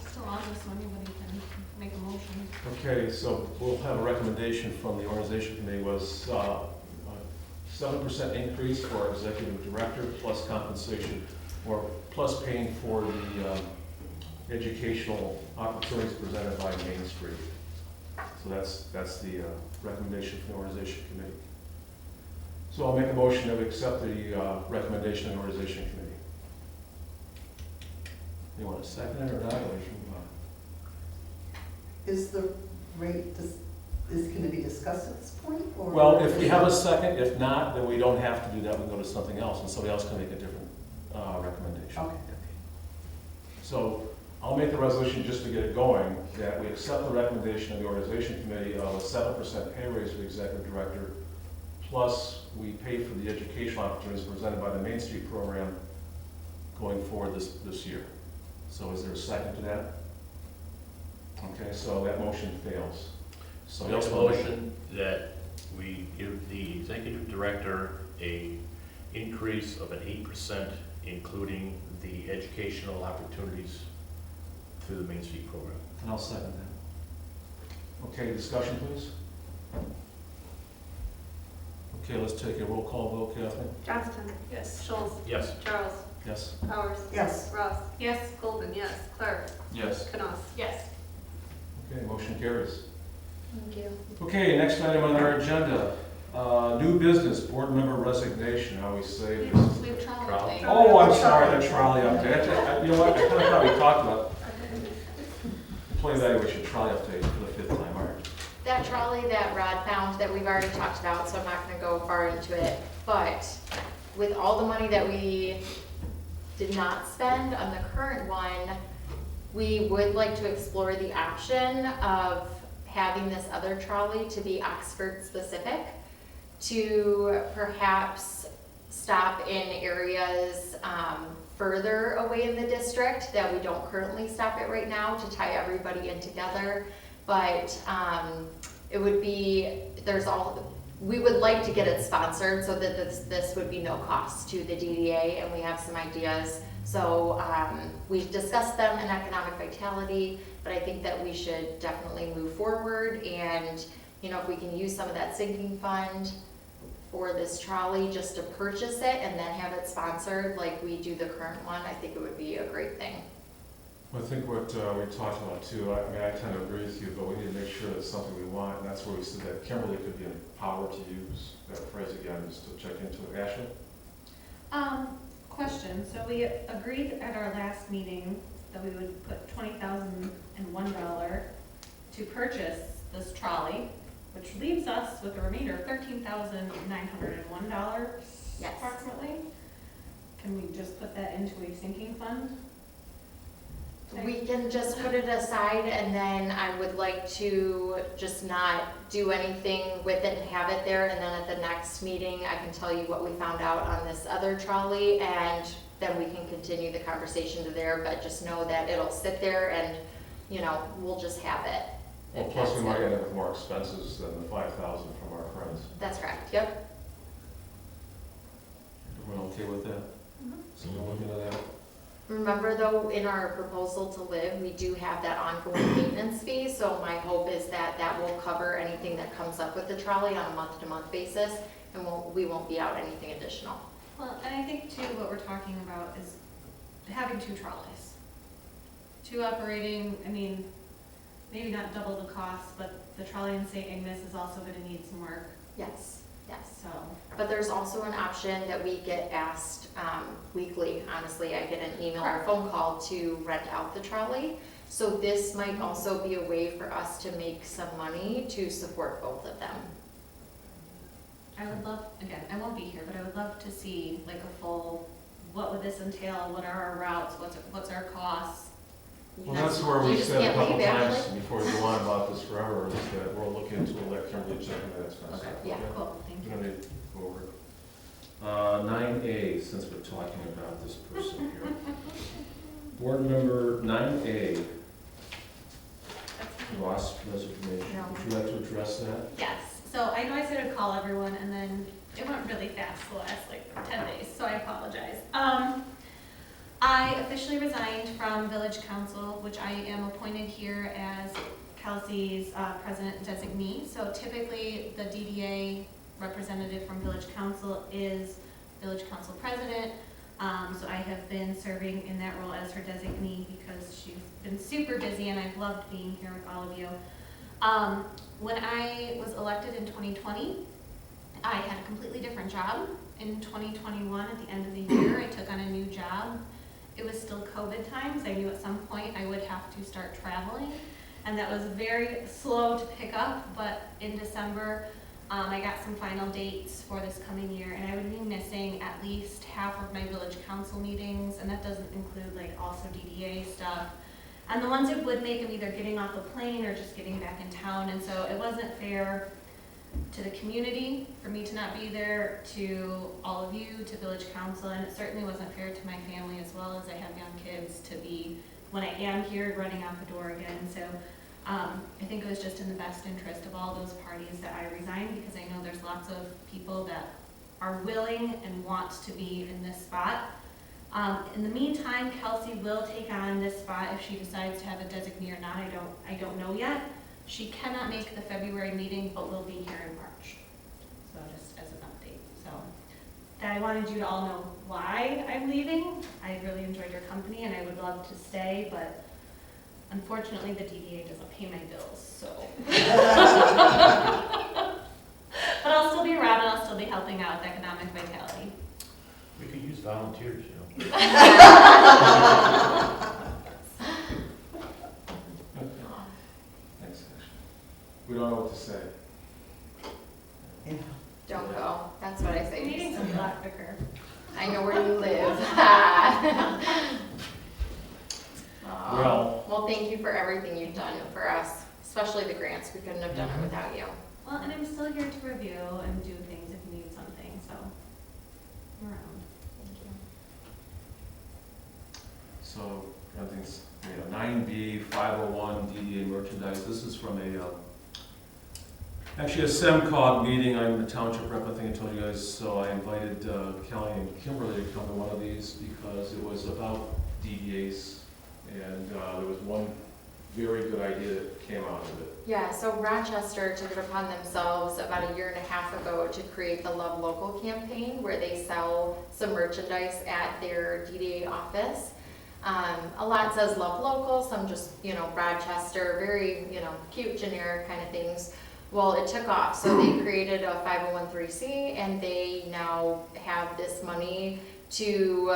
Still on this, so anybody can make a motion. Okay, so we'll have a recommendation from the organization committee was a 7% increase for our executive director plus compensation, or plus paying for the educational opportunities presented by Main Street. So that's the recommendation from the organization committee. So I'll make a motion that we accept the recommendation of the organization committee. You want to second it or not, or we should move on? Is the rate, is going to be discussed at this point, or? Well, if we have a second, if not, then we don't have to do that, we can go to something else, and somebody else can make a different recommendation. Okay. So I'll make the resolution just to get it going, that we accept the recommendation of the organization committee of a 7% pay raise for the executive director, plus we pay for the educational opportunities presented by the Main Street program going forward this year. So is there a second to that? Okay, so that motion fails. So So make else a will motion that we give the executive director a increase of an 8%, including the educational opportunities through the Main Street program. And I'll second that. Okay, discussion, please. Okay, let's take a roll call vote, Kathleen. Johnston. Yes. Schultz. Yes. Charles. Yes. Powers. Yes. Ross. Yes. Golden, yes. Clark. Yes. Knaus. Yes. Okay, motion carries. Thank you. Okay, next item on our agenda, new business, board member resignation, how we say We this. have trolley Trolley. thing. Oh, I'm sorry, the trolley update. You know what, I kind of thought we talked about employee evaluation trolley update for the 5th time, all right. That trolley that Rod found that we've already talked about, so I'm not gonna go far into it, but with all the money that we did not spend on the current one, we would like to explore the option of having this other trolley to be Oxford specific, to perhaps stop in areas further away in the district that we don't currently stop at right now, to tie everybody in together. But it would be, we would like to get it sponsored so that this would be no cost to the DDA, and we have some ideas. So we've discussed them in economic vitality, but I think that we should definitely move forward, and if we can use some of that sinking fund for this trolley just to purchase it and then have it sponsored like we do the current one, I think it would be a great thing. I think what we talked about too, I mean, I tend to agree with you, but we need to make sure that's something we want, and that's where we said that Kimberly could be empowered to use that phrase again, just to check into it. Ashley? Question, so we agreed at our last meeting that we would put $20,001 to purchase this trolley, which leaves us with a remainder of $13,901 Yes. approximately. Can we just put that into a sinking fund? We can just put it aside, and then I would like to just not do anything with it and have it there, and then at the next meeting, I can tell you what we found out on this other trolley, and then we can continue the conversation to there, but just know that it'll sit there and, we'll just have it. Well, plus we might end up with more expenses than the 5,000 from our friends. That's correct, yep. Everyone okay with that? So we'll look into that. Remember though, in our proposal to live, we do have that ongoing maintenance fee, so my hope is that that will cover anything that comes up with the trolley on a month-to-month basis, and we won't be out anything additional. Well, and I think too, what we're talking about is having 2 trolleys. 2 operating, I mean, maybe not double the cost, but the trolley in St. Agnes is also gonna need some work, Yes, yes. so. But there's also an option that we get asked weekly. Honestly, I get an email or a phone call to rent out the trolley. So this might also be a way for us to make some money to support both of them. I would love, again, I won't be here, but I would love to see like a full, what would this entail, what are our routes, what's our costs? Well, that's where we You just said a can't couple leave, times actually. before we go on about this forever, is that we're looking to electronically checking that expense. Okay, Yeah. cool, thank We you. don't need to go over it. 9A, since we're talking about this person here. Board member 9A, lost resignation. No. Would you like to address that? Yes, so I know I said I'd call everyone, and then it went really fast the last like 10 days, so I apologize. I officially resigned from Village Council, which I am appointed here as Kelsey's president designee. So typically, the DDA representative from Village Council is Village Council president. So I have been serving in that role as her designee because she's been super busy, and I've loved being here with all of you. When I was elected in 2020, I had a completely different job. In 2021, at the end of the year, I took on a new job. It was still COVID times. I knew at some point I would have to start traveling, and that was very slow to pick up, but in December, I got some final dates for this coming year, and I would be missing at least half of my village council meetings, and that doesn't include like also DDA stuff. And the ones that would make, I'm either getting off a plane or just getting back in town, and so it wasn't fair to the community for me to not be there, to all of you, to village council, and it certainly wasn't fair to my family as well, as I have young kids, to be, when I am here, running out the door again. So I think it was just in the best interest of all those parties that I resigned, because I know there's lots of people that are willing and want to be in this spot. In the meantime, Kelsey will take on this spot if she decides to have a designee or not. I don't know yet. She cannot make the February meeting, but will be here in March. So just as an update. So that I wanted you to all know why I'm leaving. I really enjoyed your company, and I would love to stay, but unfortunately the DDA doesn't pay my bills, so. But I'll still be around, and I'll still be helping out with economic vitality. We could use volunteers, you know. Thanks. We don't know what to say. Yeah. Don't go. That's what I say. Meetings will be a lot quicker. I know where you live. Well, thank you for everything you've done for us, especially the grants. We couldn't have done it without you. Well, and I'm still here to review and do things if you need something, so I'm around. Thank you. So, everything's, 9B, 501, DDA merchandise. This is from actually a SEMCOG meeting. I'm the township rep, I think I told you guys, so I invited Kelly and Kimberly to come to one of these because it was about DDAs, and there was one very good idea that came out of it. Yeah, so Rochester took it upon themselves about 1.5 years ago to create the Love Local campaign, where they sell some merchandise at their DDA office. A lot says Love Local, some just, Rochester, very, cute, generic kind of things. Well, it took off, so they created a 501(c), and they now have this money to,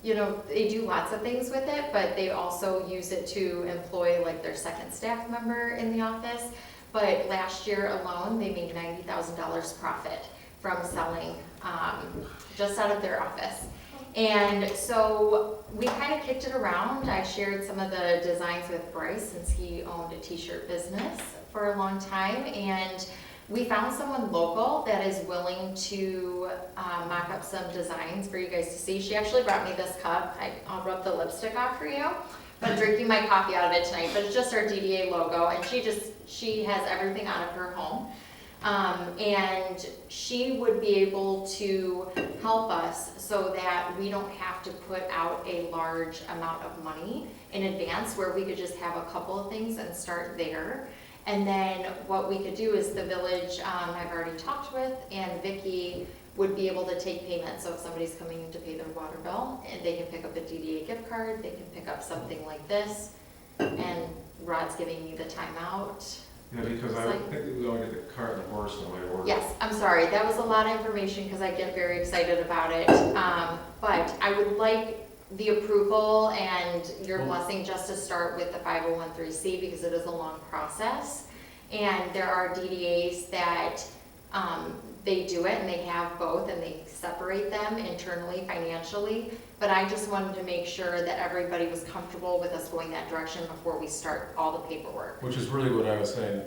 they do lots of things with it, but they also use it to employ like their second staff member in the office. But last year alone, they made $90,000 profit from selling just out of their office. And so we kind of kicked it around. I shared some of the designs with Bryce, since he owned a t-shirt business for a long time, and we found someone local that is willing to mock up some designs for you guys to see. She actually brought me this cup. I'll rub the lipstick off for you. I'm drinking my coffee out of it tonight, but it's just our DDA logo, and she has everything out of her home. And she would be able to help us so that we don't have to put out a large amount of money in advance, where we could just have a couple of things and start there. And then what we could do is the village, I've already talked with, and Vicky would be able to take payment. So if somebody's coming in to pay their water bill, and they can pick up a DDA gift card, they can pick up something like this, and Rod's giving me the timeout. Yeah, because I think that we only get the cart and the horse in the way order. Yes, I'm sorry, that was a lot of information because I get very excited about it. But I would like the approval and your blessing just to start with the 501(c) because it is a long process. And there are DDAs that they do it and they have both and they separate them internally, financially. But I just wanted to make sure that everybody was comfortable with us going that direction before we start all the paperwork. Which is really what I was saying,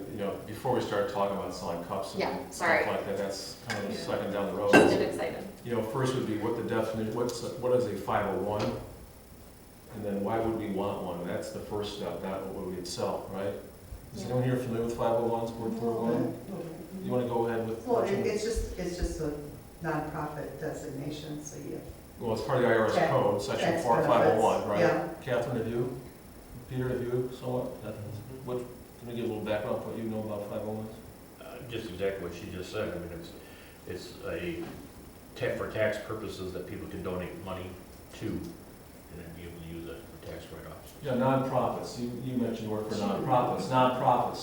before we started talking about selling cups and stuff like that, that's kind of the second down the road. Just get excited. First would be what the definition, what is a 501? And then why would we want one? That's the first step, not what we'd sell, right? Is anyone here familiar with 501s, Board 401? You want to go ahead with? Well, it's just a nonprofit designation, so you. Well, it's part of the IRS code, section 501, right? Yeah. Catherine, have you? Peter, have you somewhat? Can we give a little background on what you know about 501s? Just exactly what she just said. I mean, it's for tax purposes that people can donate money to and then be able to use it for tax write-offs. Yeah, nonprofits. You mentioned work for nonprofits. Nonprofits,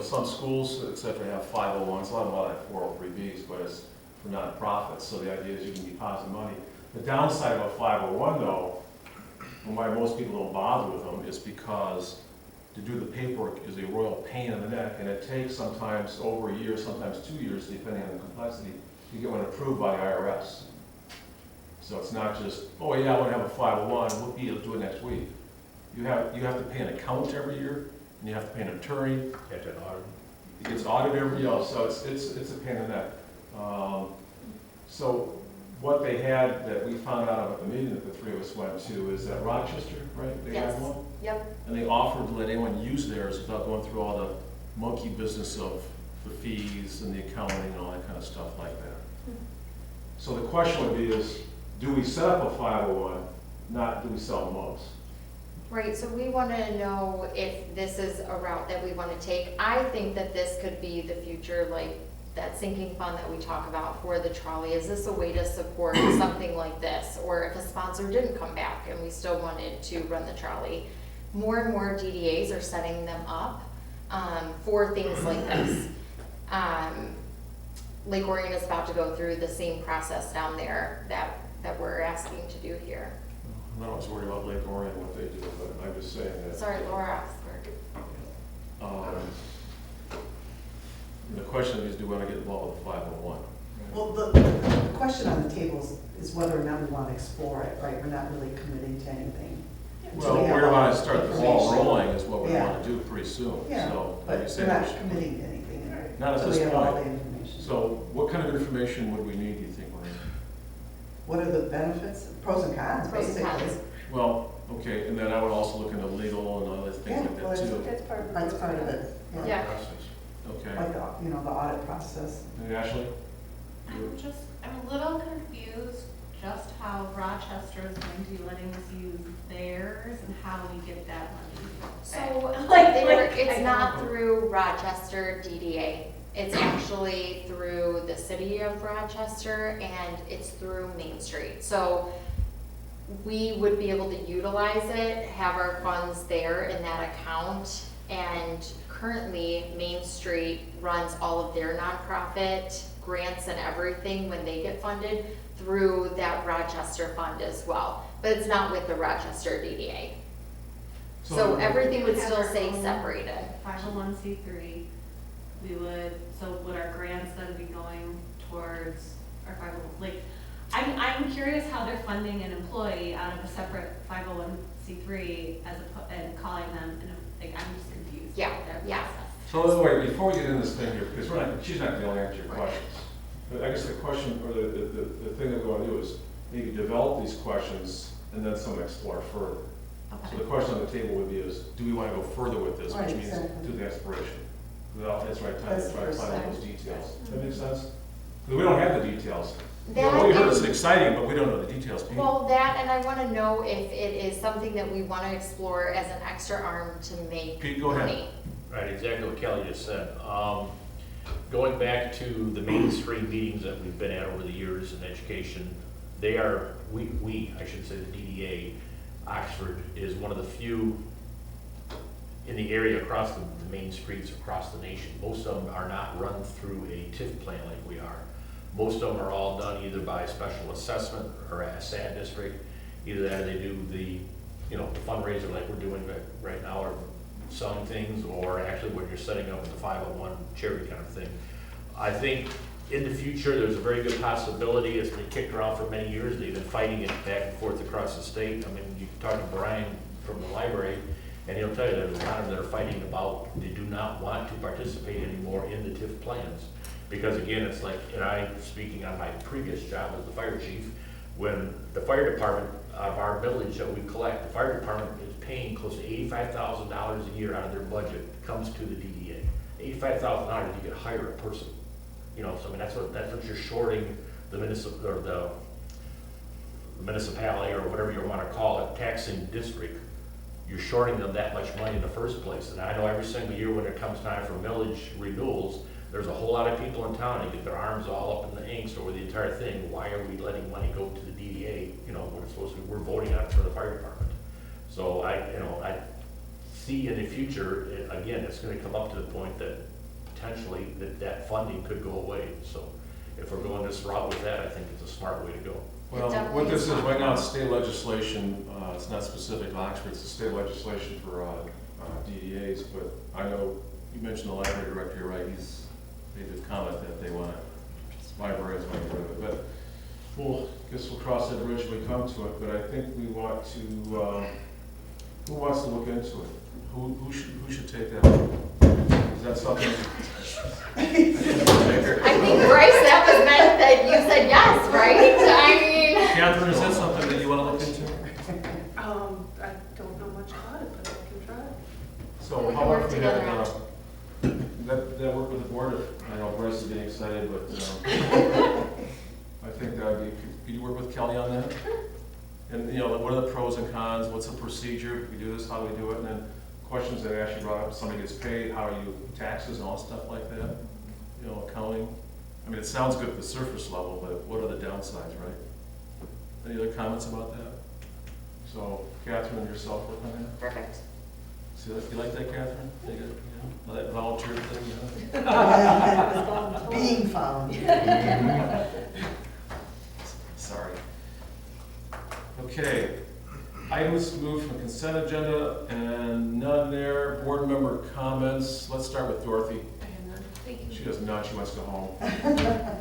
some schools, et cetera, have 501s. A lot of them have 403Bs, but it's for nonprofits. So the idea is you can deposit money. The downside of a 501, though, and why most people don't bother with them, is because to do the paperwork is a royal pain in the neck, and it takes sometimes over a year, sometimes 2 years, depending on the complexity, to get one approved by the IRS. So it's not just, oh yeah, I want to have a 501, we'll do it next week. You have to pay an accountant every year, and you have to pay an attorney. You have to audit. It gets audited every year, so it's a pain in the neck. So what they had that we found out at the meeting that the three of us went to is that Rochester, right? They Yes. had one? Yep. And they offered to let anyone use theirs without going through all the monkey business of the fees and the accounting and all that kind of stuff like that. So the question would be is, do we set up a 501, not do we sell mugs? Right, so we want to know if this is a route that we want to take. I think that this could be the future, like that sinking fund that we talk about for the trolley. Is this a way to support something like this? Or if a sponsor didn't come back and we still wanted to run the trolley, more and more DDAs are setting them up for things like this. Lake Orion is about to go through the same process down there that we're asking to do here. I'm not always worried about Lake Orion, what they do, but I'm just saying that. Sorry, Laura Oxford. The question is, do we want to get involved with 501? Well, the question on the table is whether or not we want to explore it, right? We're not really committing to anything. Well, we have we're all going to the start the ball information. rolling is what we Yeah. want to do pretty soon. Yeah, So, but like you said, we're we not should- committing to anything. Not at So this we have all the point. information. So what kind of information would we need, do you think, Maureen? What are the benefits, pros and cons, Pros and basically? cons. Well, okay, and then I would also look into legal and other things Yeah, like well, that too. That's part of. That's part of it. Yeah. Okay. Like, the audit process. And Ashley? I'm a little confused just how Rochester is going to be letting us use theirs and how we get that money. So, Like, it's not through Rochester DDA. It's actually through the city of Rochester and it's through Main Street. So we would be able to utilize it, have our funds there in that account. And currently, Main Street runs all of their nonprofit grants and everything when they get funded through that Rochester fund as well. But it's not with the Rochester DDA. So everything would still stay separated. 501(c)(3), would our grants then be going towards our 501, I'm curious how they're funding an employee out of a separate 501(c)(3 and calling them, I'm just confused. Yeah, with their yeah. process. So wait, before we get into this thing here, because she's not going to answer your questions. But I guess the question, or the thing that we want to do is maybe develop these questions and then some explore further. So Okay. the question on the table would be is, do we want to go further with this, Right, which means exactly. do the exploration? Well, that's right time That's to try to the find out first those details. That makes sense? 'Cause we don't have the details. That What we heard is and- exciting, but we don't know the details, Pete. Well, that, and I wanna know if it is something that we wanna explore as an extra arm to make Pete, go ahead. money. Right, exactly what Kelly just said. Going back to the mainstream meetings that we've been at over the years in education, they are, I should say the DDA, Oxford is one of the few in the area across the main streets across the nation. Most of them are not run through a TIF plan like we are. Most of them are all done either by special assessment or a SAD district. Either that or they do the fundraiser like we're doing right now, or selling things, or actually when you're setting up the 501 charity kind of thing. I think in the future, there's a very good possibility. It's been kicked around for many years. They've been fighting it back and forth across the state. I mean, you can talk to Brian from the library, and he'll tell you there's a lot of them that are fighting about, they do not want to participate anymore in the TIF plans. Because again, it's like, and I'm speaking on my previous job as the fire chief, when the fire department, of our village that we collect, the fire department is paying close to $85,000 a year out of their budget, comes to the DDA. $85,000, you could hire a person. So I mean, that's what you're shorting the municipality, or whatever you want to call it, taxing district. You're shorting them that much money in the first place. And I know every single year when it comes time for millage renewals, there's a whole lot of people in town that get their arms all up in the angst over the entire thing. Why are we letting money go to the DDA? We're voting on it for the fire department. So I see in the future, again, it's going to come up to the point that potentially that funding could go away. So if we're going this route with that, I think it's a smart way to go. Well, what this is right now, it's state legislation. It's not specific to Oxford. It's a state legislation for DDAs. But I know you mentioned the library director. You're right. He's made the comment that they want libraries want to get rid of it. But guess we'll cross that bridge when we come to it. But I think we want to. Who wants to look into it? Who should take that? Is that something? I think, Bryce, that was meant that you said yes, right? I mean. Catherine, is that something that you want to look into? I don't know much about it, but I can try. So We can how work about we together had, that work with the board? I know Bryce is getting excited, but I think that would be, could you work with Kelly on that? And what are the pros and cons? What's the procedure? If we do this, how do we do it? And then questions that actually brought up, somebody gets paid, how are you taxes and all stuff like that? Accounting. I mean, it sounds good at the surface level, but what are the downsides, right? Any other comments about that? So, Catherine and yourself work on that? Perfect. See, you like that, Catherine? That volunteer thing, Being found. Sorry. Okay. Items moved from consent agenda and none there. Board member comments. Let's start with Dorothy. I have none. Thank you. She does not. She wants to go home.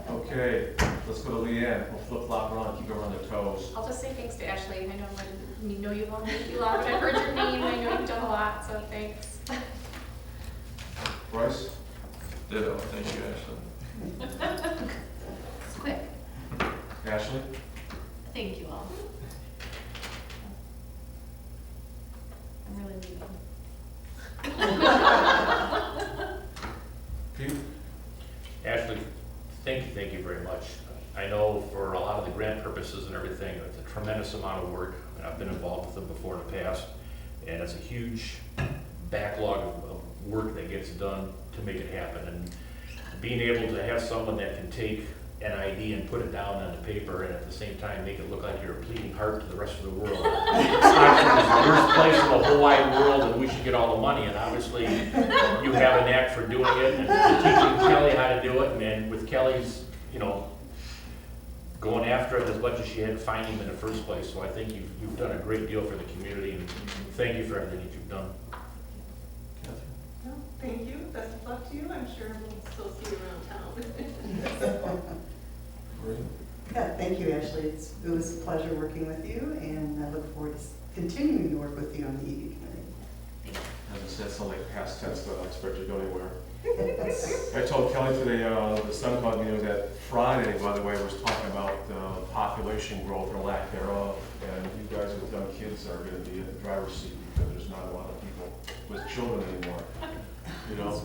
Okay. Let's go to Leanne. We'll flip-flop around and keep her on their toes. I'll just say thanks to Ashley. I know I didn't know you long, but I've heard your name. I know you've done a lot, so thanks. Bryce? Ditto, thank you, Ashley. It's quick. Ashley? Thank you all. I'm really leaving. Pete? Ashley, thank you very much. I know for a lot of the grant purposes and everything, it's a tremendous amount of work, and I've been involved with them before in the past, and it's a huge backlog of work that gets done to make it happen. And being able to have someone that can take an idea and put it down on the paper, and at the same time make it look like you're a pleading heart to the rest of the world. Oxford is the worst place in the whole wide world, and we should get all the money. And obviously, you have a knack for doing it, and teaching Kelly how to do it, and with Kelly's, going after it as much as she had finding him in the first place. So I think you've done a great deal for the community, and thank you for everything that you've done. No, thank you. Best of luck to you. I'm sure we'll still see you around town. Yeah, thank you, Ashley. It was a pleasure working with you, and I look forward to continuing to work with you on the ED committee. As I said, it's only past tense, but I don't expect you to go anywhere. I told Kelly today, the Sun meeting, that Friday, by the way, was talking about population growth or lack thereof, and you guys with young kids are going to be in the driver's seat because there's not a lot of people with children anymore. you know?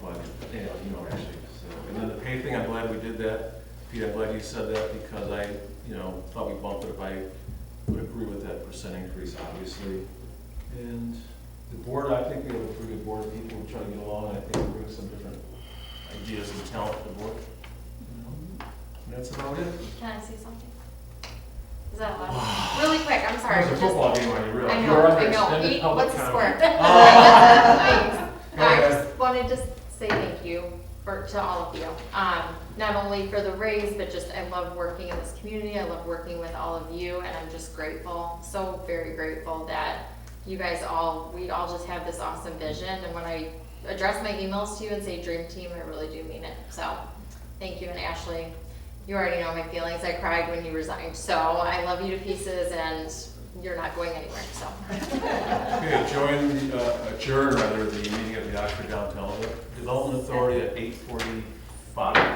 But, you know, actually, so, and then the pay thing, I'm glad we did that. Pete, I'm glad you said that, because I, thought we bumped it if I would agree with that percent increase, obviously. And the board, I think we have a pretty good board of people who try to get along, and I think we bring some different ideas and talent to the board. And that's about it. Can I say something? Is that allowed? Really quick, I'm sorry. It was a football game, are you really? I You know, were under I know. extended public What's the comment. score? Thanks. Go I ahead. just wanted to say thank you to all of you. Not only for the raise, but just I love working in this community. I love working with all of you, and I'm just grateful, so very grateful that you guys we all just have this awesome vision. And when I address my emails to you and say dream team, I really do mean it. So thank you. And Ashley, you already know my feelings. I cried when you resigned. So I love you to pieces, and you're not going anywhere, so. Okay, adjourn the meeting of the Oxford Downtown Development Authority at 8:45.